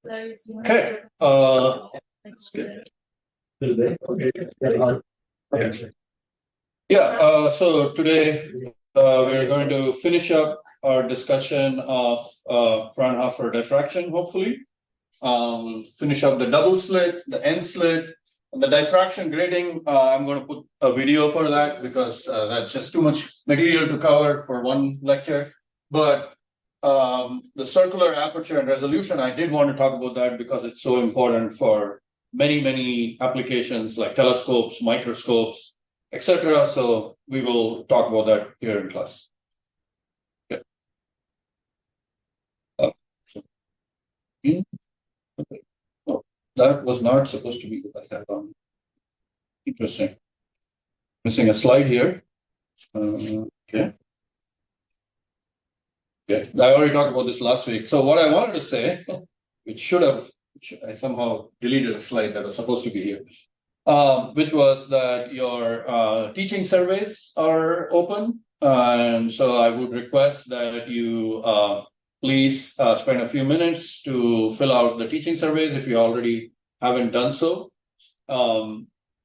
Okay. That's good. Okay. Yeah. So today we're going to finish up our discussion of Fraunhofer diffraction. Hopefully, finish up the double slit, the end slit, and the diffraction grating. I'm going to put a video for that because that's just too much material to cover for one lecture. But the circular aperture and resolution, I did want to talk about that because it's so important for many applications like telescopes, microscopes, etc. So we will talk about that here in class. Okay. Okay. Oh, that was not supposed to be like that. Interesting. Missing a slide here. Okay. Okay. I already talked about this last week. So what I wanted to say, which I somehow deleted a slide that was supposed to be here, which was that your teaching surveys are open. And so I would request that you please spend a few minutes to fill out the teaching surveys if you already haven't done so.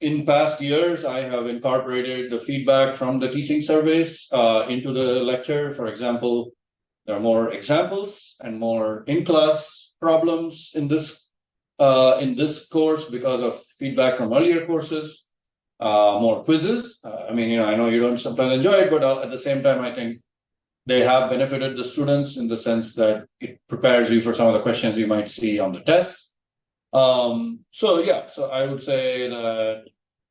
In past years, I have incorporated the feedback from the teaching surveys into the lecture. For example, there are more examples and more in-class problems in this course because of feedback from earlier courses, more quizzes. I know you don't sometimes enjoy it, but at the same time, I think they have benefited the students in the sense that it prepares you for some of the questions you might see on the test. So I would say that,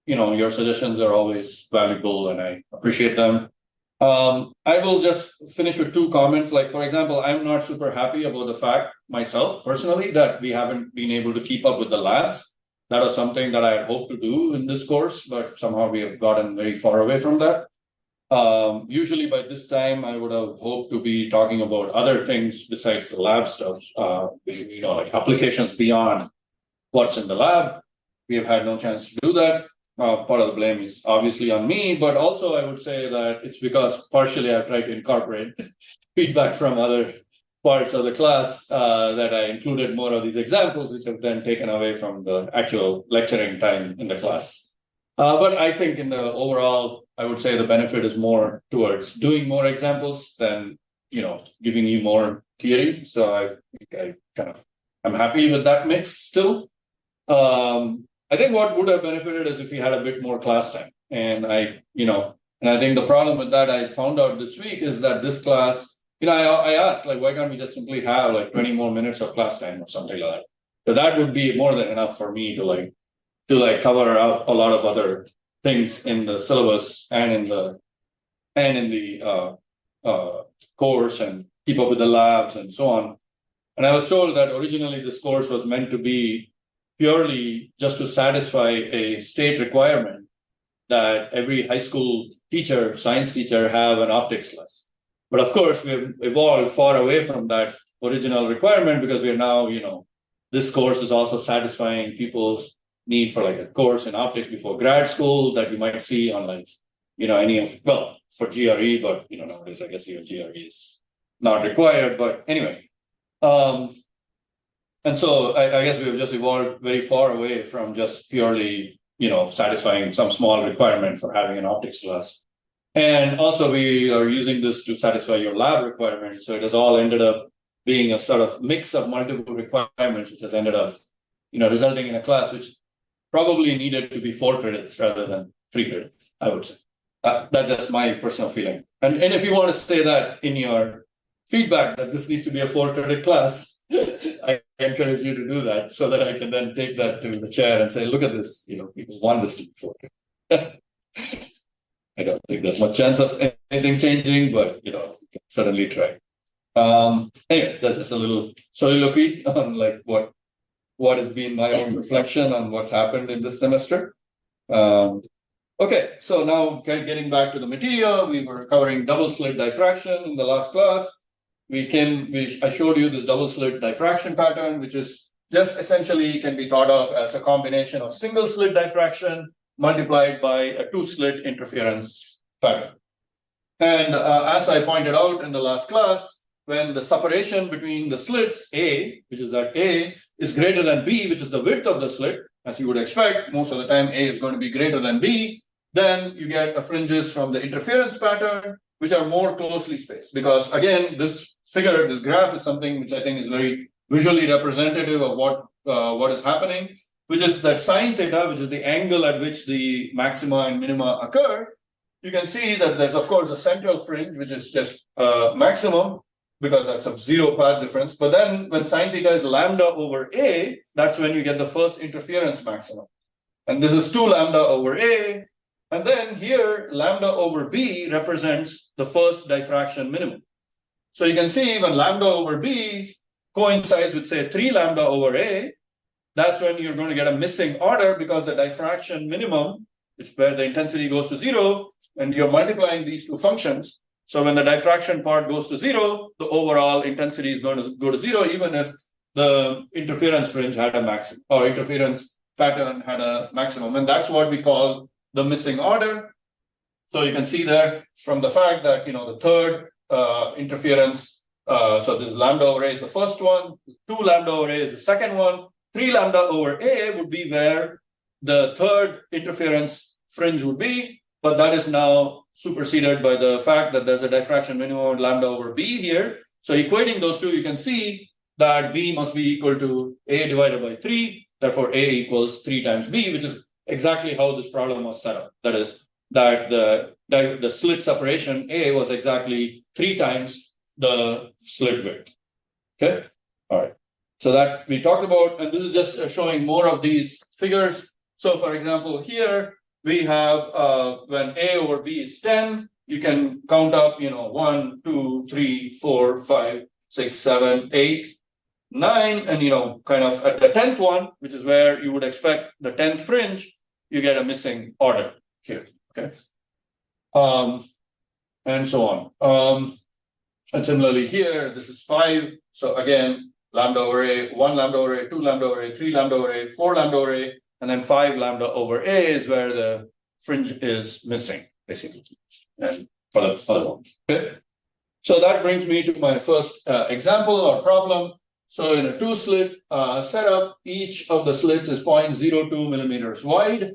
your suggestions are always valuable and I appreciate them. I will just finish with two comments. Like, for example, I'm not super happy about the fact myself personally that we haven't been able to keep up with the labs. That was something that I had hoped to do in this course, but somehow we have gotten very far away from that. Usually by this time, I would have hoped to be talking about other things besides the lab stuff, like applications beyond what's in the lab. We have had no chance to do that. Part of the blame is obviously on me, but also I would say that it's because partially I've tried to incorporate feedback from other parts of the class that I included more of these examples, which have then taken away from the actual lecturing time in the class. But I think in the overall, I would say the benefit is more towards doing more examples than, giving you more theory. So I'm happy with that mix still. I think what would have benefited is if we had a bit more class time. And I think the problem with that I found out this week is that this class, I asked, like, why can't we just simply have like 20 more minutes of class time or something like that? So that would be more than enough for me to cover out a lot of other things in the syllabus and in the course and keep up with the labs and so on. And I was told that originally this course was meant to be purely just to satisfy a state requirement that every high school teacher, science teacher, have an optics class. But of course, we've evolved far away from that original requirement because we're now, this course is also satisfying people's need for like a course in optics before grad school that you might see on for GRE, but nowadays I guess even GRE is not required. But anyway. And so I guess we've just evolved very far away from just purely, satisfying some small requirement for having an optics class. And also we are using this to satisfy your lab requirements. So it has all ended up being a sort of mix of multiple requirements, which has ended up, resulting in a class which probably needed to be 4 credits rather than 3 credits, I would say. That's just my personal feeling. And if you want to say that in your feedback that this needs to be a 4-credit class, I encourage you to do that so that I can then take that to the chair and say, look at this, people want this to be 4. I don't think there's much chance of anything changing, but, we can certainly try. Anyway, that's just a little soliloquy on like what has been my own reflection on what's happened in this semester. Okay, so now getting back to the material, we were covering double slit diffraction in the last class. I showed you this double slit diffraction pattern, which is just essentially can be thought of as a combination of single slit diffraction multiplied by a 2-slit interference pattern. And as I pointed out in the last class, when the separation between the slits A, which is that A, is greater than B, which is the width of the slit, as you would expect, most of the time A is going to be greater than B, then you get fringes from the interference pattern, which are more closely spaced. Because again, this figure, this graph is something which I think is very visually representative of what is happening, which is that sine theta, which is the angle at which the maxima and minima occur. You can see that there's, of course, a central fringe, which is just maximum, because that's a zero path difference. But then when sine theta is lambda over A, that's when you get the first interference maximum. And this is 2 lambda over A. And then here, lambda over B represents the first diffraction minimum. So you can see when lambda over B coincides with, say, 3 lambda over A, that's when you're going to get a missing order, because the diffraction minimum, which where the intensity goes to 0, and you're multiplying these two functions. So when the diffraction part goes to 0, the overall intensity is going to go to 0, even if the interference fringe had a maximum, or interference pattern had a maximum. And that's what we call the missing order. So you can see that from the fact that, the third interference, so this lambda over A is the first one, 2 lambda over A is the second one, 3 lambda over A would be where the third interference fringe would be, but that is now superseded by the fact that there's a diffraction minimum lambda over B here. So equating those two, you can see that B must be equal to A divided by 3. Therefore, A equals 3 times B, which is exactly how this problem was set up. That is, that the slit separation A was exactly 3 times the slit width. Okay, all right. So that we talked about, and this is just showing more of these figures. So for example, here we have when A over B is 10, you can count up, 1, 2, 3, 4, 5, 6, 7, 8, 9, and kind of at the 10th one, which is where you would expect the 10th fringe, you get a missing order here. Okay. And so on. And similarly here, this is 5. So again, lambda over A, 1 lambda over A, 2 lambda over A, 3 lambda over A, 4 lambda over A, and then 5 lambda over A is where the fringe is missing, basically. And for the other ones. Okay. So that brings me to my first example or problem. So in a 2-slit setup, each of the slits is 0.02 millimeters wide.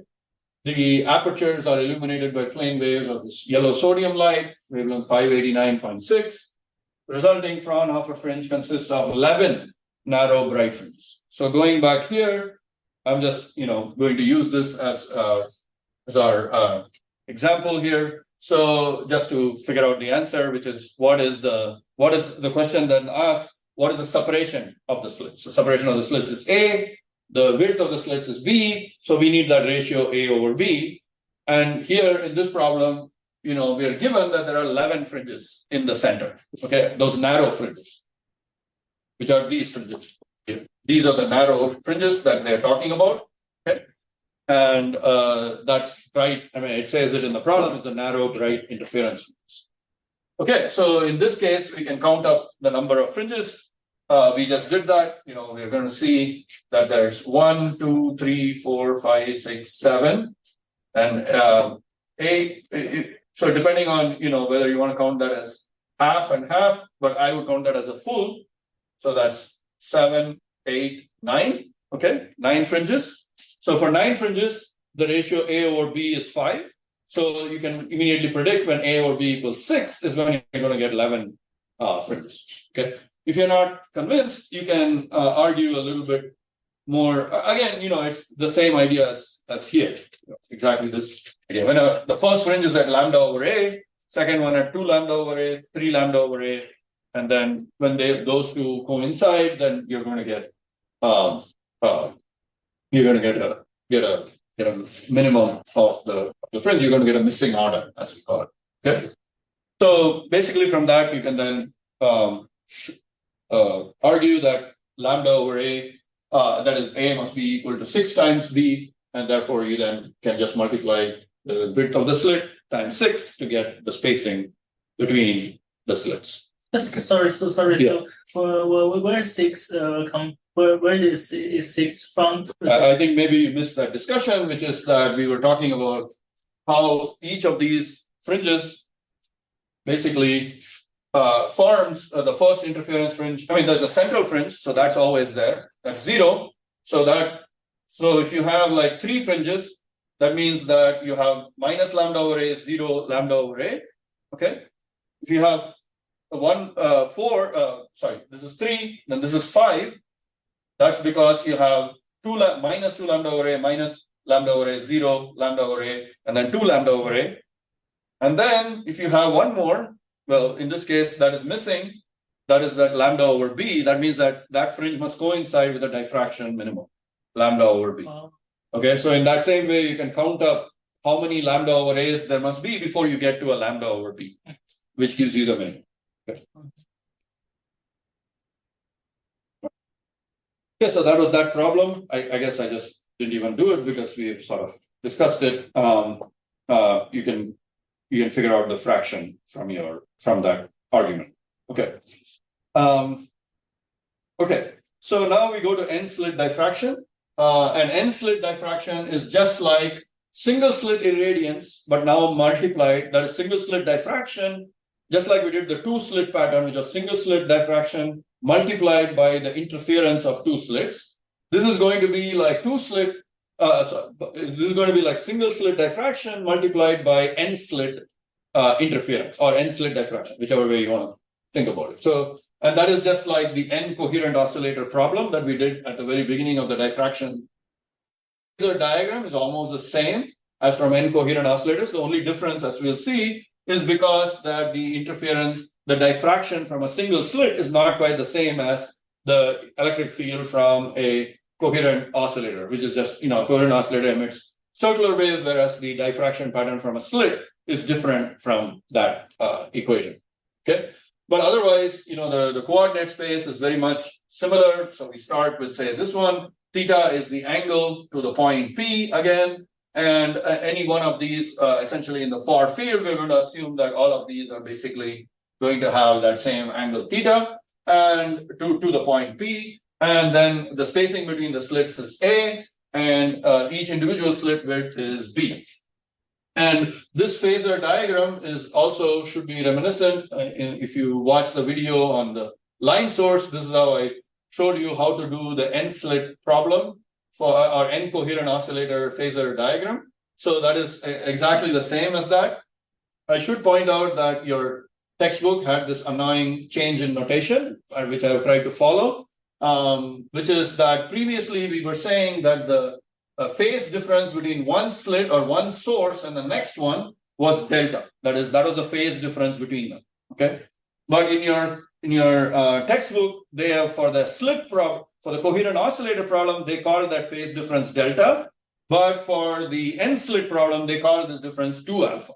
The apertures are illuminated by plane waves of this yellow sodium light, wavelength 589.6. Resulting Fraunhofer fringe consists of 11 narrow bright fringes. So going back here, I'm just going to use this as our example here. So just to figure out the answer, which is what is the question then asks, what is the separation of the slits? The separation of the slits is A, the width of the slits is B, so we need that ratio A over B. And here in this problem, we are given that there are 11 fringes in the center. Okay, those narrow fringes, which are these fringes here. These are the narrow fringes that they're talking about. Okay, and that's right. I mean, it says it in the problem, it's the narrow bright interference fringes. Okay, so in this case, we can count up the number of fringes. We just did that. We're going to see that there's 1, 2, 3, 4, 5, 6, 7, and 8. So depending on whether you want to count that as half and half, but I would count that as a full. So that's 7, 8, 9. Okay, 9 fringes. So for 9 fringes, the ratio A over B is 5. So you can immediately predict when A over B equals 6 is when you're going to get 11 fringes. Okay. If you're not convinced, you can argue a little bit more. Again, it's the same idea as here. Exactly this idea. When the first fringe is at lambda over A, second one at 2 lambda over A, 3 lambda over A, and then when those two coincide, then you're going to get a minimum of the fringe. You're going to get a missing order, as we call it. Okay. So basically, from that you can then argue that lambda over A, that is A must be equal to 6 times B, and therefore you then can just multiply the width of the slit times 6 to get the spacing between the slits. Sorry. Yeah. So where 6 where is 6 found? I think maybe you missed that discussion, which is that we were talking about how each of these fringes basically forms the first interference fringe. I mean, there's a central fringe, so that's always there. That's 0. So if you have like 3 fringes, that means that you have minus lambda over a, 0 lambda over a. Okay. If you have 4, sorry, this is 3, then this is 5. That's because you have minus 2 lambda over a, minus lambda over a, 0 lambda over a, and then 2 lambda over a. And then if you have one more, well, in this case, that is missing. That is that lambda over b. That means that that fringe must coincide with the diffraction minimum, lambda over b. Okay, so in that same way, you can count up how many lambda over a's there must be before you get to a lambda over b, which gives you the minimum. Okay. Okay, so that was that problem. I guess I just didn't even do it because we've sort of discussed it. You can figure out the fraction from that argument. Okay. Okay. So now we go to n-slit diffraction. And n-slit diffraction is just like single slit irradiance, but now multiplied. That is single slit diffraction, just like we did the 2-slit pattern, which was single slit diffraction multiplied by the interference of 2 slits. This is going to be like 2-slit. This is going to be like single slit diffraction multiplied by n-slit interference or n-slit diffraction, whichever way you want to think about it. So, and that is just like the n-coherent oscillator problem that we did at the very beginning of the diffraction. The diagram is almost the same as from n-coherent oscillators. The only difference, as we'll see, is because that the interference, the diffraction from a single slit is not quite the same as the electric field from a coherent oscillator, which is just, coherent oscillator emits circular waves, whereas the diffraction pattern from a slit is different from that equation. Okay. But otherwise, the coordinate space is very much similar. So we start with, say, this one. Theta is the angle to the point P again. And any one of these, essentially in the far field, we're going to assume that all of these are basically going to have that same angle theta and to the point P. And then the spacing between the slits is A, and each individual slit width is B. And this phasor diagram is also should be reminiscent. If you watch the video on the line source, this is how I showed you how to do the n-slit problem for our n-coherent oscillator phasor diagram. So that is exactly the same as that. I should point out that your textbook had this annoying change in notation, which I have tried to follow, which is that previously we were saying that the phase difference between one slit or one source and the next one was delta. That was the phase difference between them. Okay, but in your textbook, they have for the slit problem, for the coherent oscillator problem, they call that phase difference delta. But for the n-slit problem, they call this difference 2 alpha.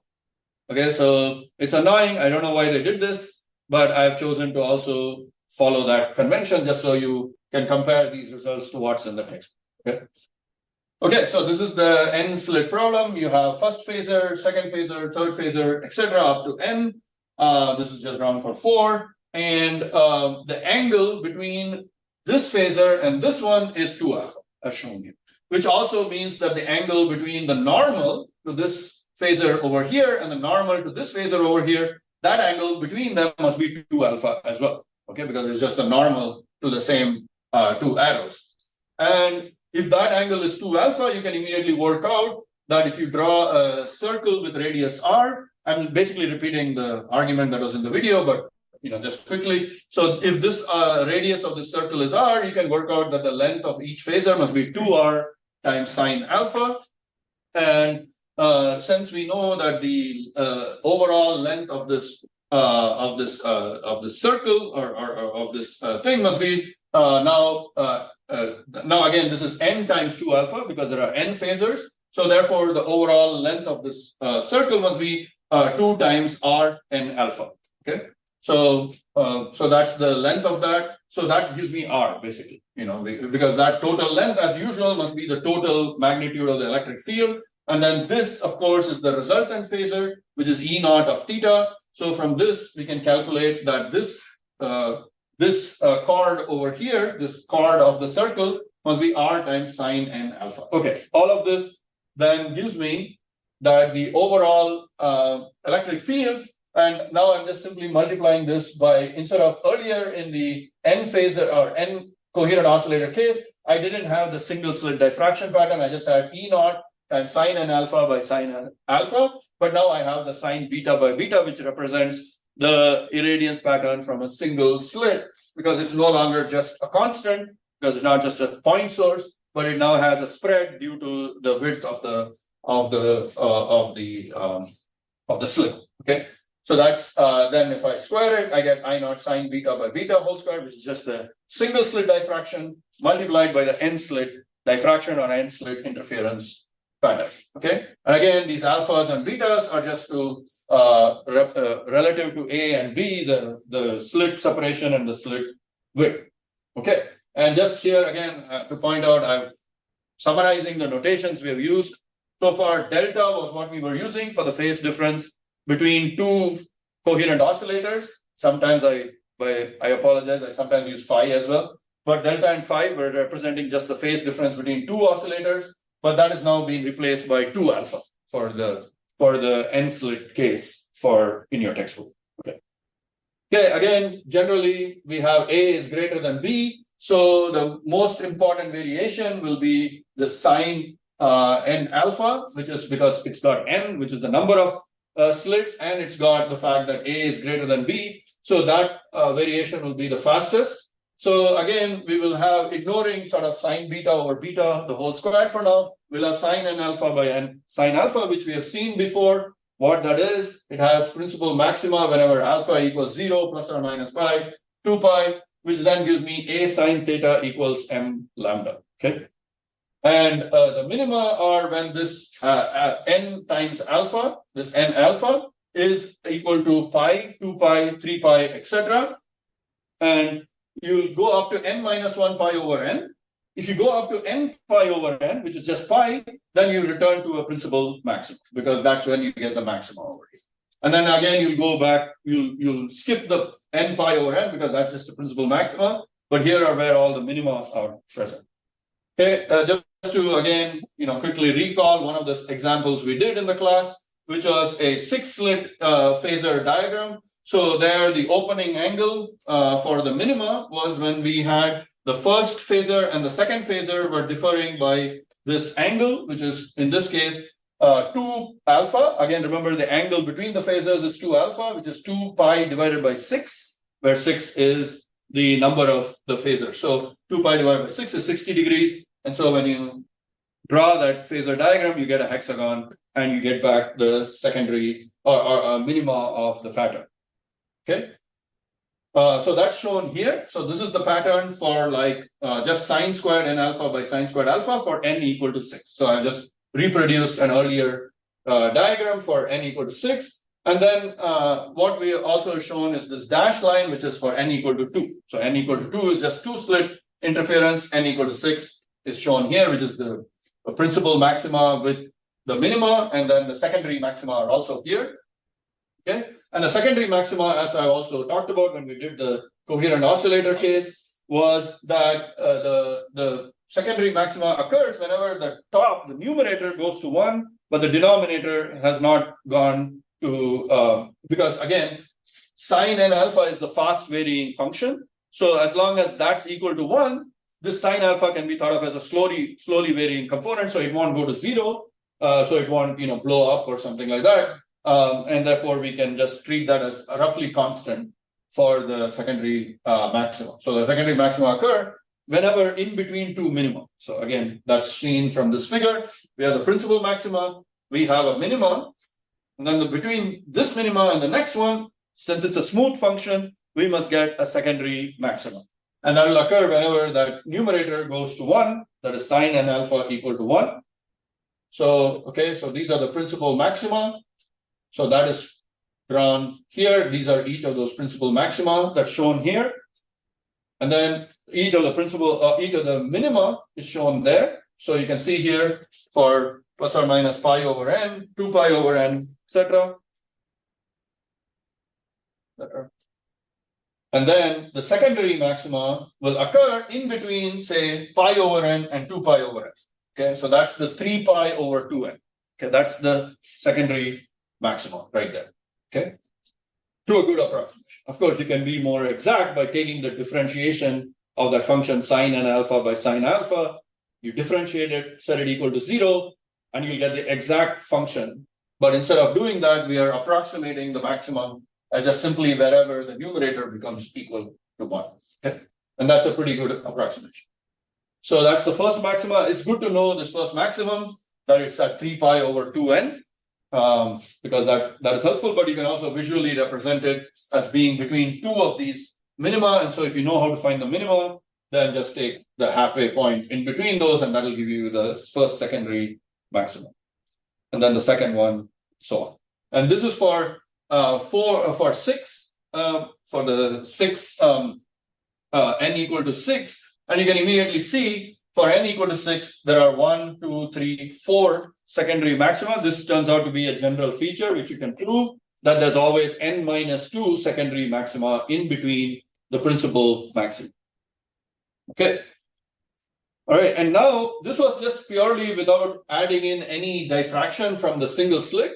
Okay, so it's annoying. I don't know why they did this, but I've chosen to also follow that convention just so you can compare these results to what's in the textbook. Okay. Okay, so this is the n-slit problem. You have first phasor, second phasor, third phasor, etc. up to n. This is just drawn for 4. And the angle between this phasor and this one is 2 alpha, as shown here. Which also means that the angle between the normal to this phasor over here and the normal to this phasor over here, that angle between them must be 2 alpha as well. Okay, because it's just the normal to the same 2 arrows. And if that angle is 2 alpha, you can immediately work out that if you draw a circle with radius r, I'm basically repeating the argument that was in the video, but just quickly. So if this radius of this circle is r, you can work out that the length of each phasor must be 2r times sine alpha. And since we know that the overall length of this circle or of this thing must be now again, this is n times 2 alpha because there are n phasors. So therefore, the overall length of this circle must be 2 times r n alpha. Okay, so that's the length of that. So that gives me r basically. Because that total length, as usual, must be the total magnitude of the electric field. And then this, of course, is the resultant phasor, which is E naught of theta. So from this, we can calculate that this chord over here, this chord of the circle, must be r times sine n alpha. Okay, all of this then gives me that the overall electric field And now I'm just simply multiplying this by, instead of earlier in the n phasor or n coherent oscillator case, I didn't have the single slit diffraction pattern. I just had E naught times sine n alpha by sine alpha. But now I have the sine beta by beta, which represents the irradiance pattern from a single slit, because it's no longer just a constant, because it's not just a point source, but it now has a spread due to the width of the slit. Okay, so that's then if I square it, I get I naught sine beta by beta whole square, which is just the single slit diffraction multiplied by the n slit diffraction or n slit interference pattern. Okay, and again, these alphas and betas are just to relative to A and B, the slit separation and the slit width. Okay, and just here again to point out, I'm summarizing the notations we have used so far. Delta was what we were using for the phase difference between two coherent oscillators. Sometimes I apologize, I sometimes use phi as well, but delta and phi were representing just the phase difference between two oscillators, but that is now being replaced by 2 alpha for the n slit case in your textbook. Okay. Okay, again, generally we have A is greater than B, so the most important variation will be the sine n alpha, which is because it's got n, which is the number of slits, and it's got the fact that A is greater than B, so that variation will be the fastest. So again, we will have, ignoring sort of sine beta over beta the whole squared for now, we'll have sine n alpha by n sine alpha, which we have seen before. What that is, it has principal maxima whenever alpha equals 0 plus or minus pi, 2 pi, which then gives me A sine theta equals m lambda. Okay. And the minima are when this n times alpha, this n alpha is equal to pi, 2 pi, 3 pi, etc. And you'll go up to n minus 1 pi over n. If you go up to n pi over n, which is just pi, then you return to a principal maximum, because that's when you get the maxima over here. And then again, you'll go back, you'll skip the n pi over n, because that's just a principal maxima. But here are where all the minima are present. Okay, just to again, quickly recall one of the examples we did in the class, which was a 6-slit phasor diagram. So there, the opening angle for the minima was when we had the first phasor and the second phasor were differing by this angle, which is in this case 2 alpha. Again, remember the angle between the phasors is 2 alpha, which is 2 pi divided by 6, where 6 is the number of the phasor. So 2 pi divided by 6 is 60 degrees. And so when you draw that phasor diagram, you get a hexagon and you get back the secondary or minima of the pattern. Okay. So that's shown here. So this is the pattern for just sine squared n alpha by sine squared alpha for n equal to 6. So I just reproduced an earlier diagram for n equal to 6. And then what we also shown is this dashed line, which is for n equal to 2. So n equal to 2 is just 2-slit interference. N equal to 6 is shown here, which is the principal maxima with the minima, and then the secondary maxima are also here. Okay. And the secondary maxima, as I also talked about when we did the coherent oscillator case, was that the secondary maxima occurs whenever the numerator goes to 1, but the denominator has not gone to, because again, sine n alpha is the fast varying function. So as long as that's equal to 1, this sine alpha can be thought of as a slowly varying component. So it won't go to 0. So it won't, blow up or something like that. And therefore, we can just treat that as a roughly constant for the secondary maxima. So the secondary maxima occur whenever in between two minima. So again, that's seen from this figure. We have the principal maxima, we have a minima, and then between this minima and the next one, since it's a smooth function, we must get a secondary maxima. And that will occur whenever that numerator goes to 1, that is sine n alpha equal to 1. So, okay, so these are the principal maxima. So that is drawn here. These are each of those principal maxima that's shown here. And then each of the minima is shown there. So you can see here for plus or minus pi over n, 2 pi over n, etc. And then the secondary maxima will occur in between, say, pi over n and 2 pi over n. Okay, so that's the 3 pi over 2n. Okay, that's the secondary maxima right there. Okay. to a good approximation. Of course, you can be more exact by taking the differentiation of that function sine n alpha by sine alpha. You differentiate it, set it equal to 0, and you'll get the exact function. But instead of doing that, we are approximating the maximum as just simply wherever the numerator becomes equal to 1. Okay? And that's a pretty good approximation. So that's the first maxima. It's good to know this first maximum, that it's at 3 pi over 2n, because that is helpful, but you can also visually represent it as being between two of these minima. And so if you know how to find the minima, then just take the halfway point in between those, and that'll give you the first secondary maximum. And then the second one, so on. And this is for 6, for the 6 n equal to 6, and you can immediately see for n equal to 6, there are 1, 2, 3, 4 secondary maxima. This turns out to be a general feature which you can prove, that there's always n minus 2 secondary maxima in between the principal maxima. Okay. All right, and now this was just purely without adding in any diffraction from the single slit.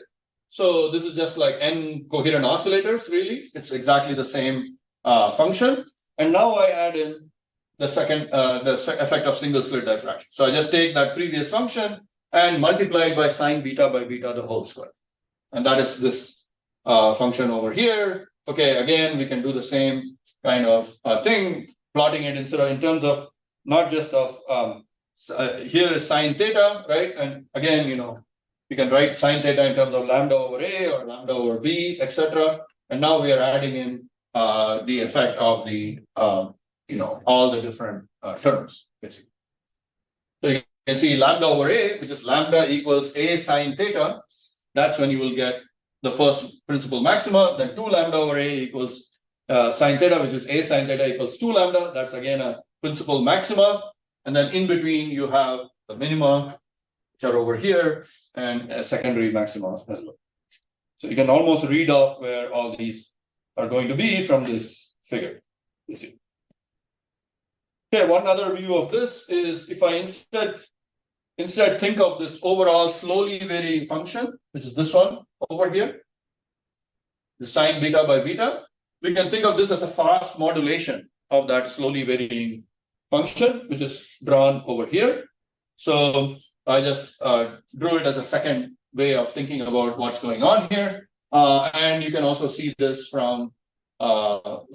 So this is just like n coherent oscillators, really. It's exactly the same function. And now I add in the second, the effect of single slit diffraction. So I just take that previous function and multiply it by sine beta by beta the whole square. And that is this function over here. Okay, again, we can do the same kind of thing, plotting it instead of in terms of not just of here is sine theta, right? And again, you know, you can write sine theta in terms of lambda over A or lambda over B, etc. And now we are adding in the effect of the you know, all the different terms, basically. So you can see lambda over A, which is lambda equals A sine theta. That's when you will get the first principal maxima. Then 2 lambda over A equals sine theta, which is A sine theta equals 2 lambda. That's again a principal maxima. And then in between, you have the minima, which are over here, and a secondary maxima as well. So you can almost read off where all these are going to be from this figure. You see. Okay, one other view of this is if I instead think of this overall slowly varying function, which is this one over here, the sine beta by beta, we can think of this as a fast modulation of that slowly varying function, which is drawn over here. So I just drew it as a second way of thinking about what's going on here. And you can also see this from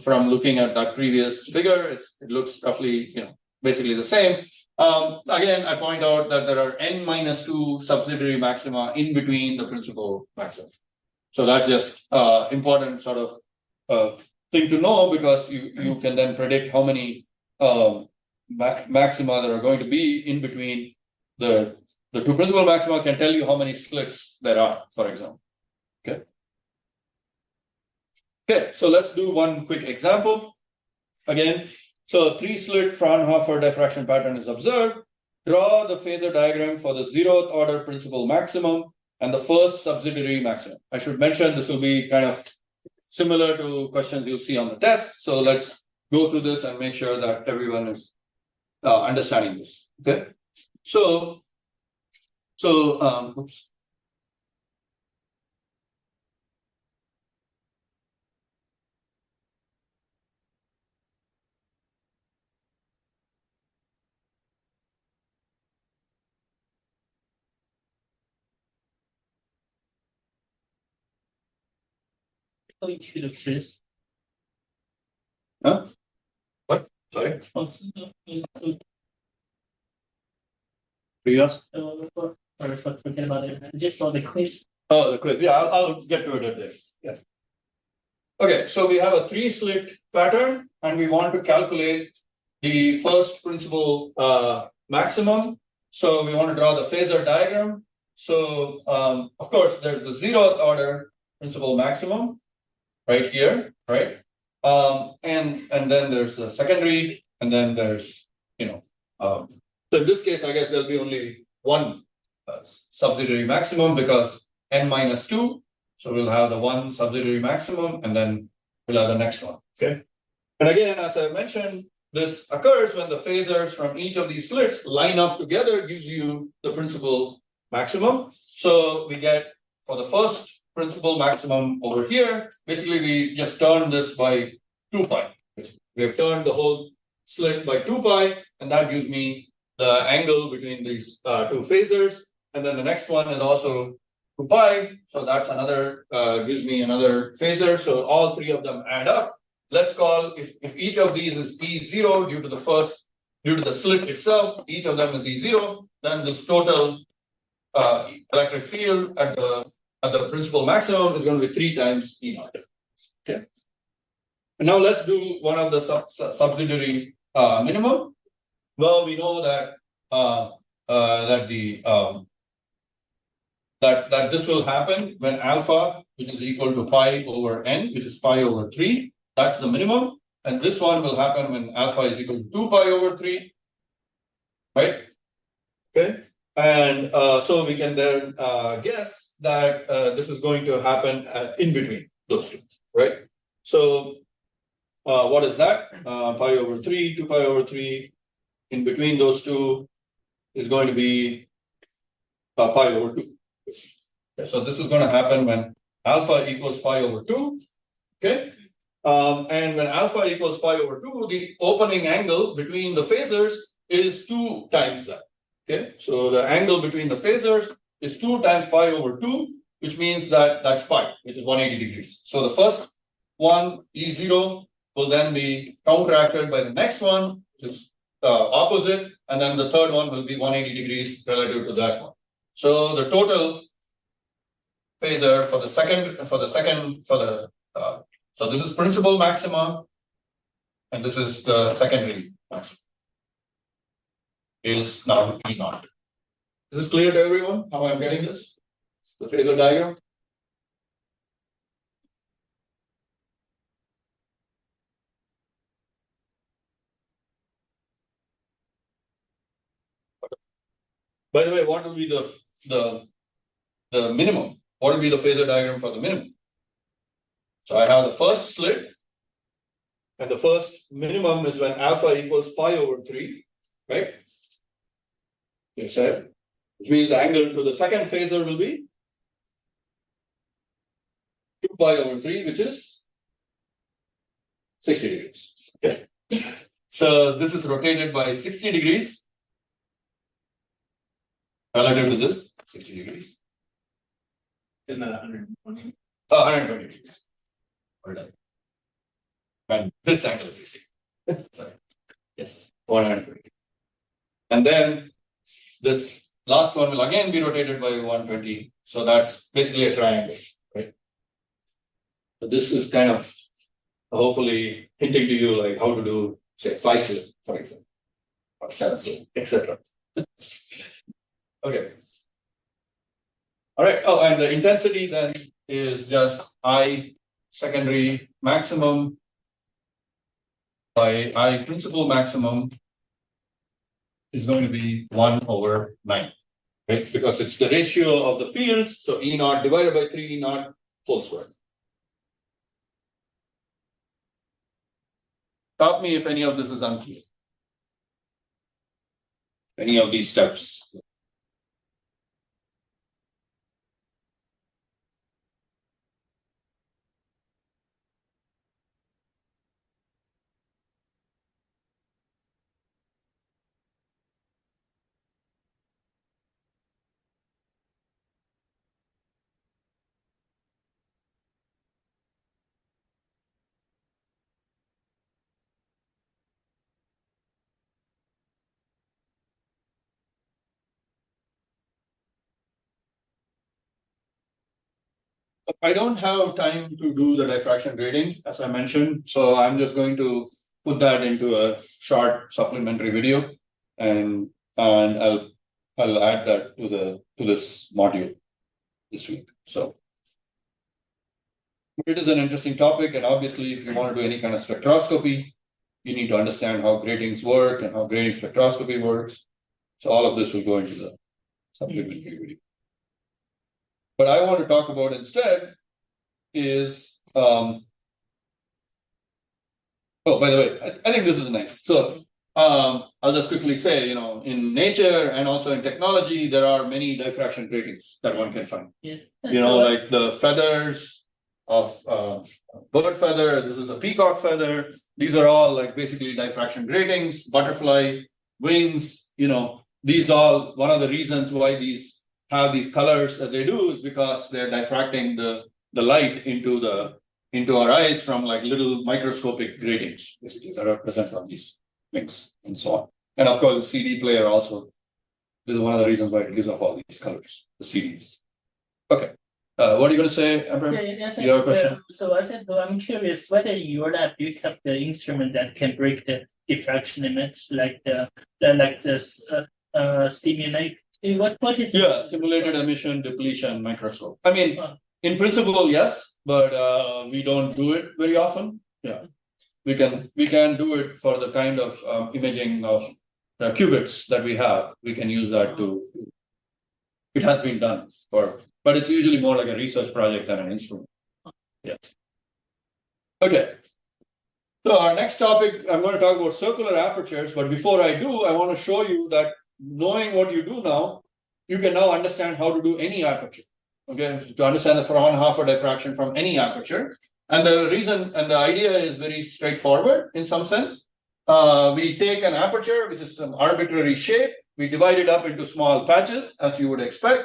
looking at that previous figure. It looks roughly, you know, basically the same. Again, I point out that there are n minus 2 subsidiary maxima in between the principal maxima. So that's just important sort of thing to know, because you can then predict how many maxima there are going to be in between the two principal maxima. Can tell you how many slits there are, for example. Okay. Okay, so let's do one quick example. Again, so 3-slit Fraunhofer diffraction pattern is observed. Draw the phasor diagram for the 0th order principal maximum and the first subsidiary maximum. I should mention this will be kind of similar to questions you'll see on the test. So let's go through this and make sure that everyone is understanding this. Okay, so oops. Huh? What? Sorry. Yes. Forget about it. Just saw the quiz. Oh, the quiz. Yeah, I'll get to it at this. Yeah. Okay, so we have a 3-slit pattern, and we want to calculate the first principal maximum. So we want to draw the phasor diagram. So of course, there's the 0th order principal maximum right here, right? And then there's the secondary, and then there's, you know, so in this case, I guess there'll be only one subsidiary maximum because n minus 2. So we'll have the one subsidiary maximum, and then we'll have the next one. Okay. And again, as I mentioned, this occurs when the phasors from each of these slits line up together, gives you the principal maximum. So we get for the first principal maximum over here. Basically, we just turned this by 2 pi. We have turned the whole slit by 2 pi, and that gives me the angle between these two phasors. And then the next one is also 2 pi. So that's another, gives me another phasor. So all three of them add up. Let's call, if each of these is E0 due to the slit itself, each of them is E0, then this total electric field at the principal maximum is going to be 3 times E naught. Okay. And now let's do one of the subsidiary minimum. Well, we know that that this will happen when alpha, which is equal to pi over n, which is pi over 3. That's the minimum. And this one will happen when alpha is equal to 2 pi over 3. Right? Okay. And so we can then guess that this is going to happen in between those two. Right? So what is that? Pi over 3, 2 pi over 3. In between those two is going to be pi over 2. Okay, so this is going to happen when alpha equals pi over 2. Okay. And when alpha equals pi over 2, the opening angle between the phasors is 2 times that. Okay. So the angle between the phasors is 2 times pi over 2, which means that that's pi, which is 180 degrees. So the first one, E0, will then be counteracted by the next one, which is opposite, and then the third one will be 180 degrees relative to that one. So the total phasor so this is principal maxima, and this is the secondary maxima, is now E naught. Is this clear to everyone how I'm getting this? The phasor diagram? By the way, what will be the minimum? What will be the phasor diagram for the minimum? So I have the first slit, and the first minimum is when alpha equals pi over 3, right? You said, which means the angle to the second phasor will be 2 pi over 3, which is 60 degrees. Okay. So this is rotated by 60 degrees relative to this 60 degrees. Isn't that 120? 120 degrees. We're done. And this angle is 60. Sorry. Yes, 120. And then this last one will again be rotated by 120. So that's basically a triangle, right? So this is kind of hopefully hinting to you like how to do, say, 5 slit, for example, or 7 slit, etc. Okay. All right. Oh, and the intensity then is just I secondary maximum by I principal maximum is going to be 1 over 9, right? Because it's the ratio of the fields. So E naught divided by 3 E naught whole square. Stop me if any of this is unclear. Any of these steps. I don't have time to do the diffraction grading, as I mentioned, so I'm just going to put that into a short supplementary video, and I'll add that to this module this week. So it is an interesting topic, and obviously, if you want to do any kind of spectroscopy, you need to understand how gratings work and how grating spectroscopy works. So all of this will go into the supplementary video. What I want to talk about instead is, oh, by the way, I think this is nice. So I'll just quickly say, in nature and also in technology, there are many diffraction gratings that one can find. Yes. Like the feathers of bird feather. This is a peacock feather. These are all like basically diffraction gratings. Butterfly wings. These all one of the reasons why these have these colors that they do is because they're diffracting the light into our eyes from like little microscopic gratings, basically that are present on these wings and so on. And of course, the CD player also. This is one of the reasons why it gives off all these colors, the CDs. Okay. What are you going to say, Abraham? Your question? So I said, I'm curious whether your lab you have the instrument that can break the diffraction limits, like stimulate. What is stimulated emission depletion microscope. I mean, in principle, yes, but we don't do it very often. Yeah, we can do it for the kind of imaging of the qubits that we have. We can use that to. It has been done but it's usually more like a research project than an instrument. Yeah. Okay. So our next topic, I'm going to talk about circular apertures. But before I do, I want to show you that knowing what you do now, you can now understand how to do any aperture. Okay, to understand the Fraunhofer diffraction from any aperture. And the reason and the idea is very straightforward in some sense. We take an aperture, which is some arbitrary shape. We divide it up into small patches, as you would expect.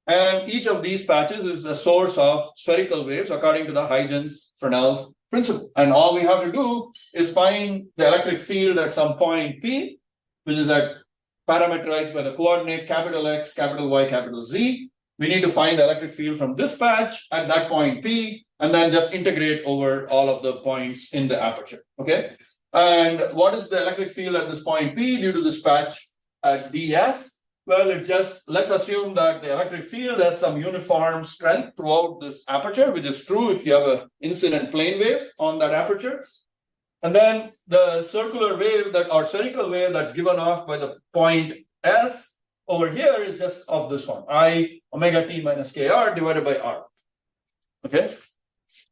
And each of these patches is the source of spherical waves according to the Huygens-Fresnel principle. And all we have to do is find the electric field at some point P, which is parameterized by the coordinate capital X, capital Y, capital Z. We need to find the electric field from this patch at that point P, and then just integrate over all of the points in the aperture. Okay. And what is the electric field at this point P due to this patch at ds? Well, let's assume that the electric field has some uniform strength throughout this aperture, which is true if you have an incident plane wave on that aperture. And then the circular wave or spherical wave that's given off by the point S over here is just of this one, I omega t minus kr divided by r. Okay.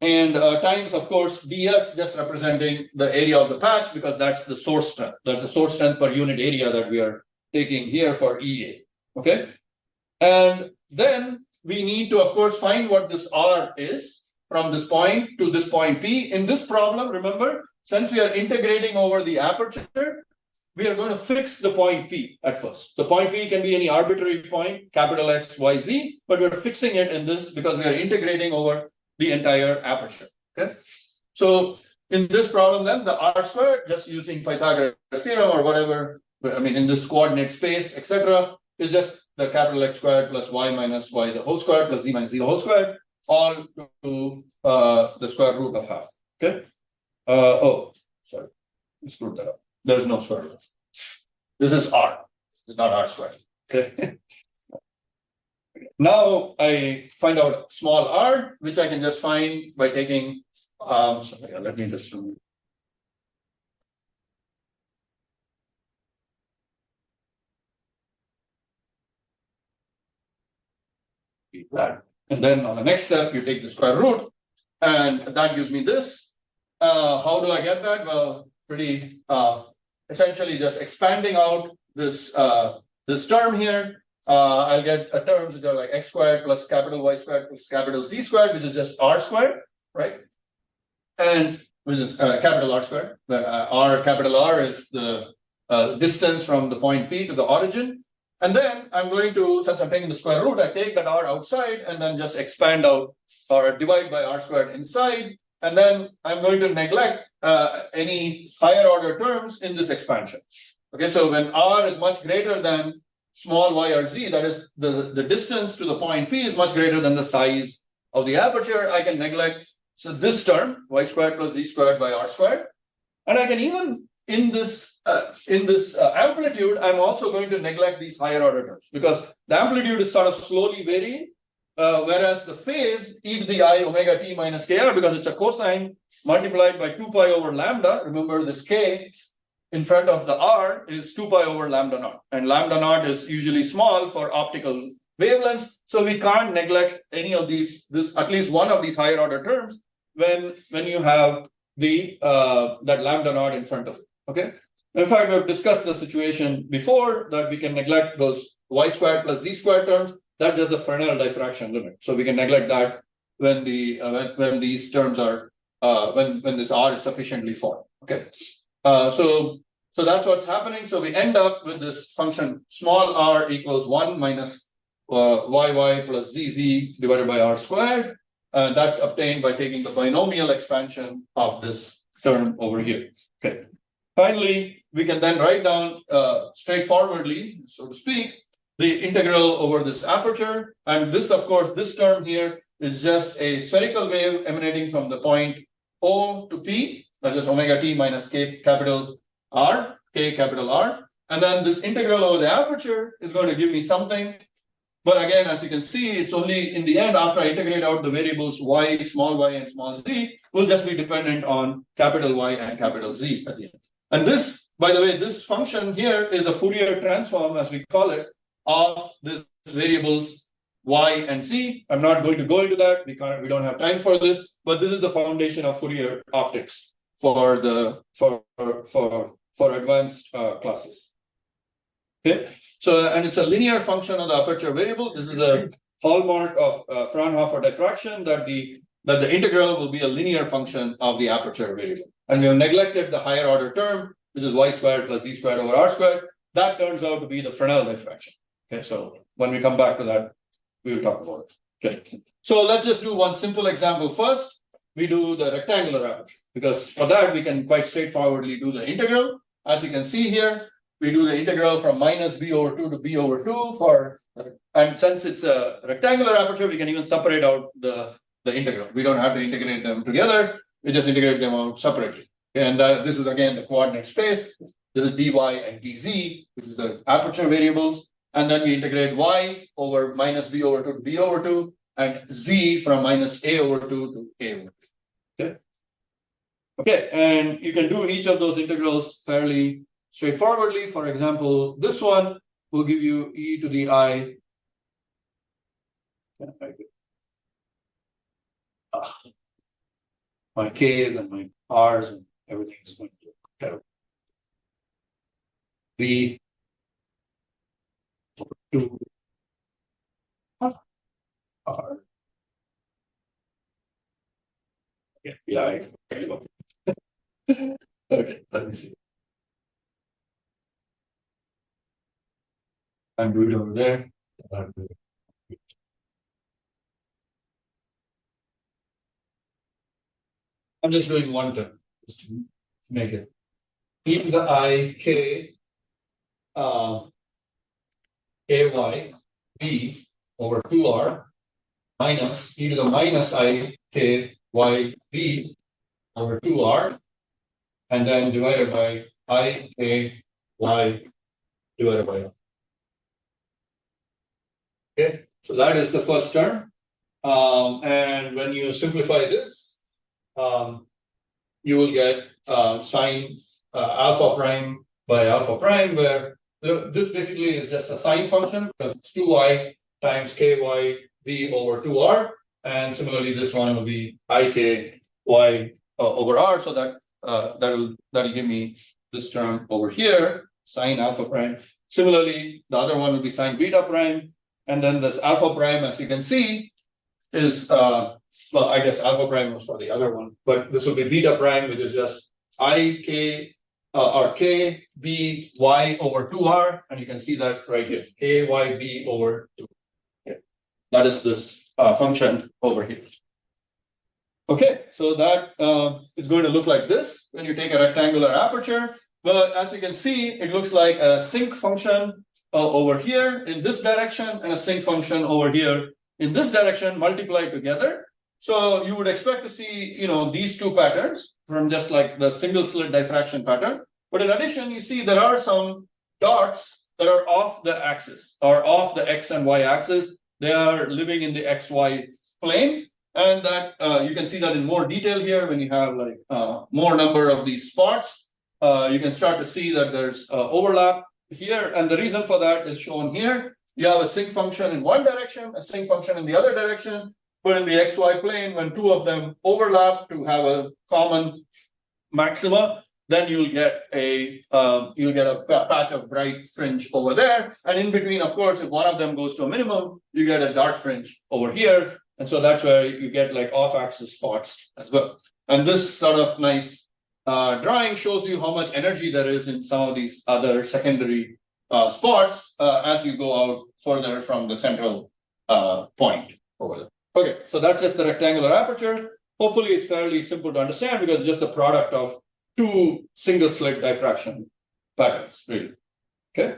And times, of course, ds just representing the area of the patch because that's the source strength. That's the source strength per unit area that we are taking here for EA. Okay. And then we need to, of course, find what this R is from this point to this point P. In this problem, remember, since we are integrating over the aperture, we are going to fix the point P at first. The point P can be any arbitrary point, capital X, Y, Z, but we're fixing it in this because we are integrating over the entire aperture. Okay. So in this problem, then the R squared, just using Pythagoras theorem or whatever, I mean, in this coordinate space, etc., is just the capital X squared plus Y minus Y the whole square plus Z minus Z the whole square, all to the square root of half. Okay. Sorry, I screwed that up. There is no square root. This is R, it's not R squared. Okay. Now I find out small r, which I can just find by taking. Let me just do that. And then on the next step, you take the square root, and that gives me this. How do I get that? Well, pretty essentially just expanding out this this term here. I'll get terms which are like x squared plus capital Y squared plus capital Z squared, which is just r squared, right? And which is capital R squared. But capital R is the distance from the point P to the origin. And then I'm going to, since I'm taking the square root, I take that r outside and then just expand out or divide by r squared inside. And then I'm going to neglect any higher order terms in this expansion. Okay, so when r is much greater than small y or z, that is the distance to the point P is much greater than the size of the aperture, I can neglect this term, y squared plus z squared by r squared. And I can even, in this amplitude, I'm also going to neglect these higher order terms because the amplitude is sort of slowly varying, whereas the phase e to the I omega t minus kr, because it's a cosine multiplied by 2 pi over lambda. Remember this k in front of the r is 2 pi over lambda naught, and lambda naught is usually small for optical wavelengths, so we can't neglect any of these, at least one of these higher order terms when you have the that lambda naught in front of it. Okay, In fact, we've discussed the situation before that we can neglect those y squared plus z squared terms. That's just the Fresnel diffraction limit. So we can neglect that when the when these terms are when this R is sufficiently formed. Okay. So that's what's happening. So we end up with this function small r equals 1 minus yy plus zz divided by r squared. That's obtained by taking the binomial expansion of this term over here. Okay. Finally, we can then write down straightforwardly, so to speak, the integral over this aperture. And this, of course, this term here is just a spherical wave emanating from the point O to P, that's just omega t minus k capital R, k capital R. And then this integral over the aperture is going to give me something. But again, as you can see, it's only in the end, after I integrate out the variables y, and small z, will just be dependent on capital Y and capital Z at the end. And this, by the way, this function here is a Fourier transform, as we call it, of these variables y and z. I'm not going to go into that. We don't have time for this, but this is the foundation of Fourier optics for the for advanced classes. Okay, so and it's a linear function of the aperture variable. This is a hallmark of Fraunhofer diffraction that the integral will be a linear function of the aperture variable. And we have neglected the higher order term, which is y squared plus z squared over r squared. That turns out to be the Fresnel diffraction. Okay, so when we come back to that, we will talk about it. Okay, so let's just do one simple example first. We do the rectangular aperture, because for that we can quite straightforwardly do the integral. As you can see here, we do the integral from minus b over 2 to b over 2 for, and since it's a rectangular aperture, we can even separate out the integral. We don't have to integrate them together. We just integrate them out separately. And this is again the coordinate space. This is dy and dz, which is the aperture variables. And then we integrate y over minus b over 2 to b over 2, and z from minus a over 2 to a over 2. Okay. Okay, and you can do each of those integrals fairly straightforwardly. For example, this one will give you e to the I. My k's and my r's and everything is going to terrible. B over 2 R. Yeah, okay, let me see. I'm doing it over there. I'm just doing one term just to make it. E to the I k ay b over 2r minus e to the minus I k y b over 2r, and then divided by I k y divided by r. Okay, so that is the first term. And when you simplify this, you will get sine alpha prime by alpha prime, where this basically is just a sine function because it's 2y times ky b over 2r, and similarly this one will be ik y over r, so that that'll give me this term over here, sine alpha prime. Similarly, the other one will be sine beta prime, and then this alpha prime, as you can see, is well, I guess alpha prime was for the other one, but this will be beta prime, which is just ik or k b y over 2r, and you can see that right here, k y b over 2. Okay. That is this function over here. Okay, so that is going to look like this when you take a rectangular aperture. But as you can see, it looks like a sinc function over here in this direction and a sinc function over here in this direction multiplied together. So you would expect to see, these two patterns from just like the single slit diffraction pattern. But in addition, you see there are some dots that are off the axis or off the x and y axis. They are living in the xy plane. And that you can see that in more detail here when you have like more number of these spots. You can start to see that there's overlap here. And the reason for that is shown here. You have a sinc function in one direction, a sinc function in the other direction. But in the xy plane, when two of them overlap to have a common maxima, then you'll get a patch of bright fringe over there. And in between, of course, if one of them goes to a minimum, you get a dark fringe over here. And so that's where you get like off-axis spots as well. And this sort of nice drawing shows you how much energy there is in some of these other secondary spots as you go out further from the central point over there. Okay, so that's just the rectangular aperture. Hopefully it's fairly simple to understand because it's just the product of two single slit diffraction patterns, really. Okay,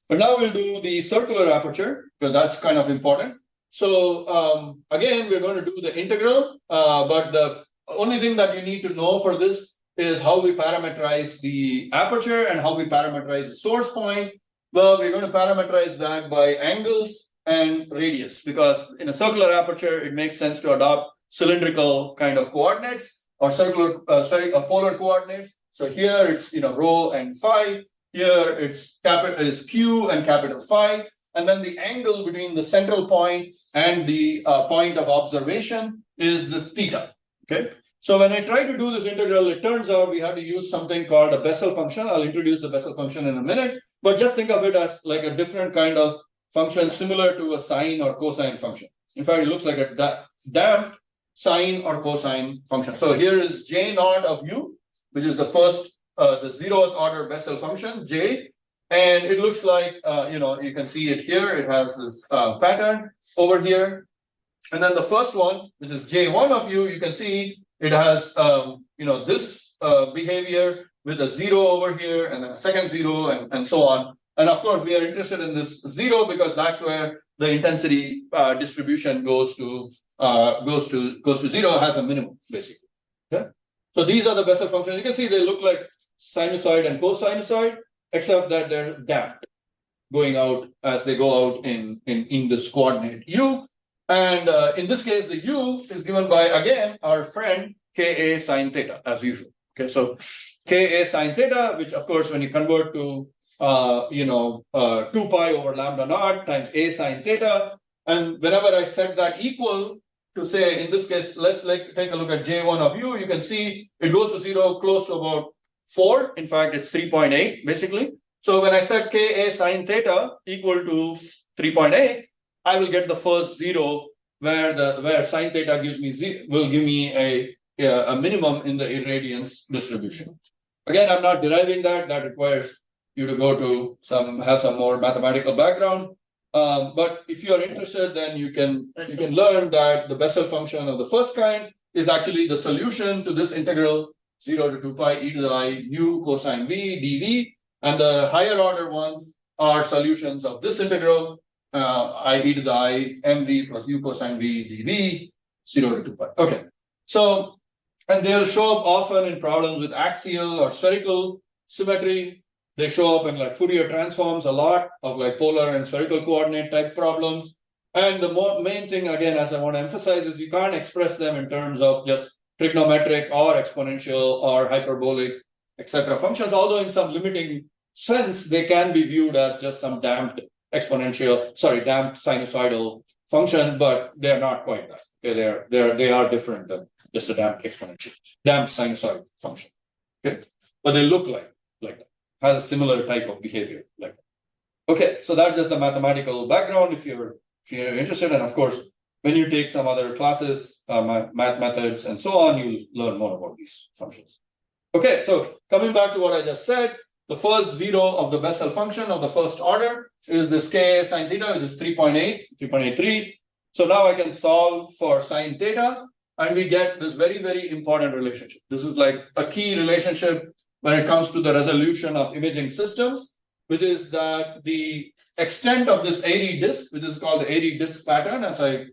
but now we'll do the circular aperture because that's kind of important. So again, we're going to do the integral, but the only thing that you need to know for this is how we parameterize the aperture and how we parameterize the source point. Well, we're going to parameterize that by angles and radius, because in a circular aperture, it makes sense to adopt cylindrical kind of coordinates or circular, polar coordinates. So here it's rho and phi. Here it's q and capital phi. And then the angle between the central point and the point of observation is this theta. Okay. So when I try to do this integral, it turns out we have to use something called a Bessel function. I'll introduce the Bessel function in a minute, but just think of it as like a different kind of function similar to a sine or cosine function. In fact, it looks like a damped sine or cosine function. So here is j naught of u, which is the first, the zeroth order Bessel function, j. And it looks like, you can see it here. It has this pattern over here. And then the first one, which is j1 of u, you can see it has, this behavior with a 0 over here and then a second 0 and so on. And of course, we are interested in this 0 because that's where the intensity distribution goes to 0, has a minimum, basically. Okay. So these are the Bessel functions. You can see they look like sinusoid and cosinusoid, except that they're damped going out as they go out in this coordinate u. And in this case, the u is given by, again, our friend Ka sine theta, as usual. Okay, so Ka sine theta, which of course, when you convert to 2 pi over lambda naught times a sine theta, and whenever I set that equal to say, in this case, let's take a look at j1 of u, you can see it goes to 0 close to about 4. In fact, it's 3.8 basically. So when I set Ka sine theta equal to 3.8, I will get the first 0 where sine theta will give me a minimum in the irradiance distribution. Again, I'm not deriving that. That requires you to go to have some more mathematical background. But if you are interested, then you can learn that the Bessel function of the first kind is actually the solution to this integral 0 to 2 pi e to the I u cosine v dv, and the higher order ones are solutions of this integral I e to the I mv plus u cosine v dv 0 to 2 pi. Okay, so and they'll show up often in problems with axial or spherical symmetry. They show up in like Fourier transforms a lot of like polar and spherical coordinate type problems. And the main thing, again, as I want to emphasize, is you can't express them in terms of just trigonometric or exponential or hyperbolic, etc. functions, although in some limiting sense, they can be viewed as just some damped sinusoidal function, but they're not quite that. Okay, they are different than just a damped sinusoid function. Okay, but they look like that. Has a similar type of behavior like that. Okay, so that's just the mathematical background if you're interested. And of course, when you take some other classes, math methods and so on, you'll learn more about these functions. Okay, so coming back to what I just said, the first 0 of the Bessel function of the first order is this Ka sine theta, which is 3.83. So now I can solve for sine theta, and we get this very, very important relationship. This is like a key relationship when it comes to the resolution of imaging systems, which is that the extent of this Airy disk, which is called the Airy disk pattern, as I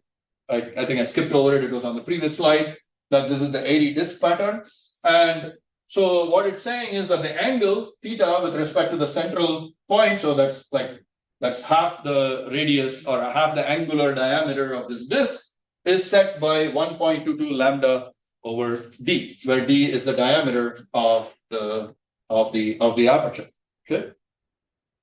think I skipped over it, it was on the previous slide, that this is the Airy disk pattern. And so what it's saying is that the angle theta with respect to the central point, so that's half the radius or half the angular diameter of this disk, is set by 1.22 lambda over d, where d is the diameter of the aperture. Okay,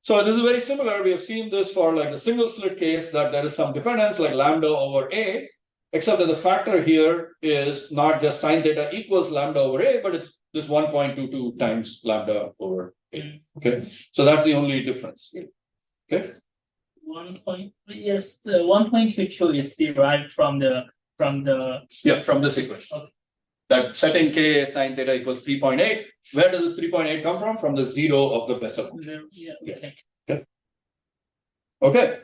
so this is very similar. We have seen this for like the single slit case, that there is some dependence like lambda over a, except that the factor here is not just sine theta equals lambda over A, but it's this 1.22 times lambda over A. Okay, so that's the only difference. Okay. 1.22 is derived from the from this equation. Okay. That setting k sine theta equals 3.8. Where does this 3.8 come from? From the zero of the Bessel function. Okay. Okay.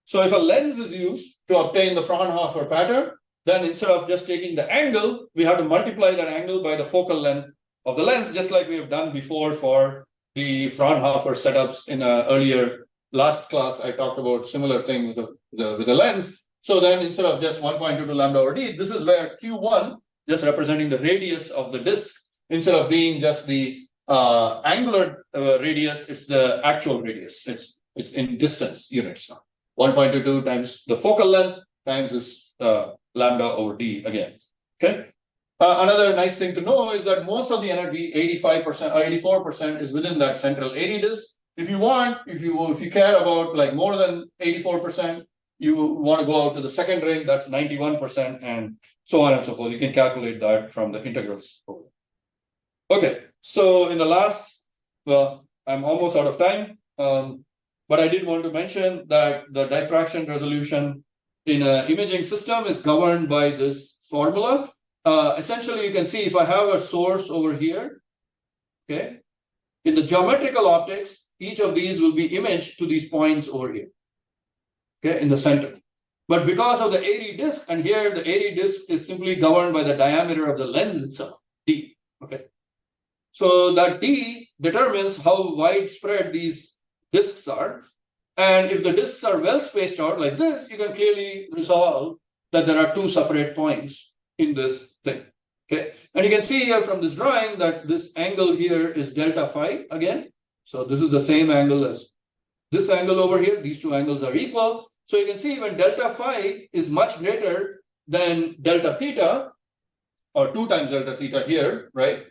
So if a lens is used to obtain the Fraunhofer pattern, then instead of just taking the angle, we have to multiply that angle by the focal length of the lens, just like we have done before for the Fraunhofer setups in a earlier last class. I talked about similar thing with the lens. So then instead of just 1.22 lambda over d, this is where Q1, just representing the radius of the disk, instead of being just the angular radius, it's the actual radius. It's in distance units now. 1.22 times the focal length times this lambda over d again. Okay. Another nice thing to know is that most of the energy, 85% or 84%, is within that central 80 disk. If you want, if you care about like more than 84%, you want to go out to the second ring, that's 91%, and so on and so forth. You can calculate that from the integrals. Okay, so in the last, well, I'm almost out of time, but I did want to mention that the diffraction resolution in an imaging system is governed by this formula. Essentially, you can see if I have a source over here, okay, in the geometrical optics, each of these will be imaged to these points over here, okay, in the center. But because of the 80 disk, and here the 80 disk is simply governed by the diameter of the lens itself, d, okay. So that d determines how widespread these disks are. And if the disks are well spaced out like this, you can clearly resolve that there are two separate points in this thing. Okay. And you can see here from this drawing that this angle here is delta phi again. So this is the same angle as this angle over here. These two angles are equal. So you can see when delta phi is much greater than delta theta, or 2 times delta theta here, right?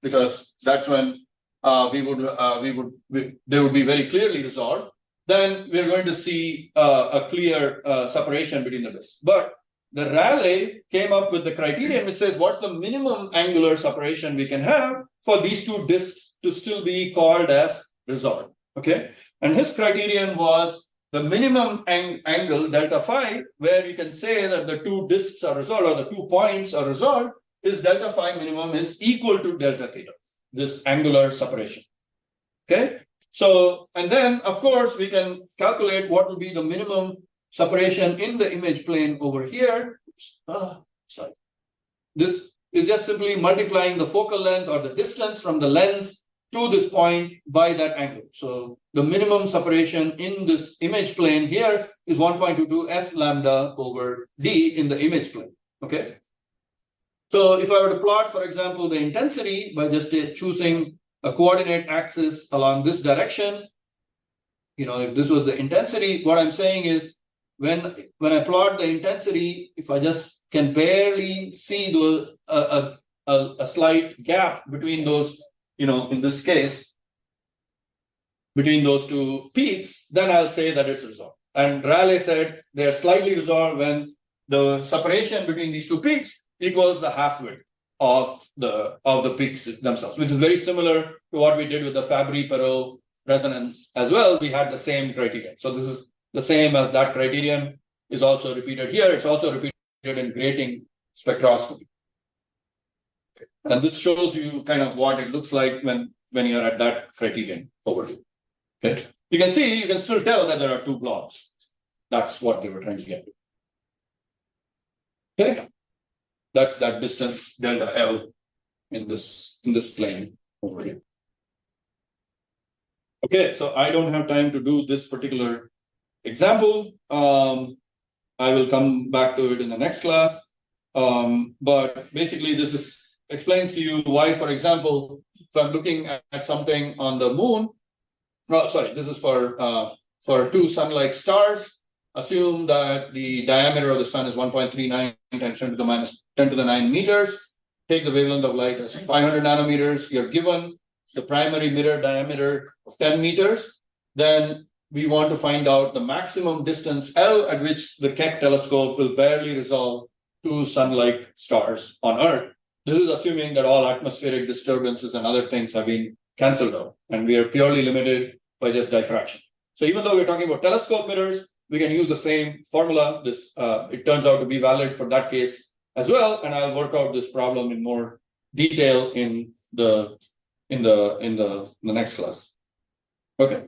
Because that's when they would be very clearly resolved. Then we're going to see a clear separation between the disks. But the Rayleigh came up with the criterion which says what's the minimum angular separation we can have for these two disks to still be called as resolved. Okay, and his criterion was the minimum angle delta phi, where you can say that the two disks are resolved or the 2 points are resolved, is delta phi minimum is equal to delta theta, this angular separation. Okay, so and then of course we can calculate what will be the minimum separation in the image plane over here. Sorry. This is just simply multiplying the focal length or the distance from the lens to this point by that angle. So the minimum separation in this image plane here is 1.22 f lambda over d in the image plane. Okay. So if I were to plot, for example, the intensity by just choosing a coordinate axis along this direction, if this was the intensity, what I'm saying is when I plot the intensity, if I just can barely see a slight gap between those, in this case, between those two peaks, then I'll say that it's resolved. And Rayleigh said they are slightly resolved when the separation between these two peaks equals the half width of the peaks themselves, which is very similar to what we did with the Fabry-Perot resonance as well. We had the same criterion. So this is the same as that criterion is also repeated here. It's also repeated in grating spectroscopy. And this shows you kind of what it looks like when you're at that criterion over here. Okay. You can still tell that there are two blobs. That's what they were trying to get to. Okay. That's that distance delta L in this plane over here. Okay, so I don't have time to do this particular example. I will come back to it in the next class. But basically, this explains to you why, for example, if I'm looking at something on the moon, this is for two sun-like stars. Assume that the diameter of the sun is 1.39 times 10 to the 9 meters. Take the wavelength of light as 500 nanometers. You're given the primary mirror diameter of 10 meters. Then we want to find out the maximum distance L at which the Keck telescope will barely resolve two sun-like stars on Earth. This is assuming that all atmospheric disturbances and other things have been canceled out, and we are purely limited by just diffraction. So even though we're talking about telescope mirrors, we can use the same formula. This it turns out to be valid for that case as well, and I'll work out this problem in more detail in the next class. Okay.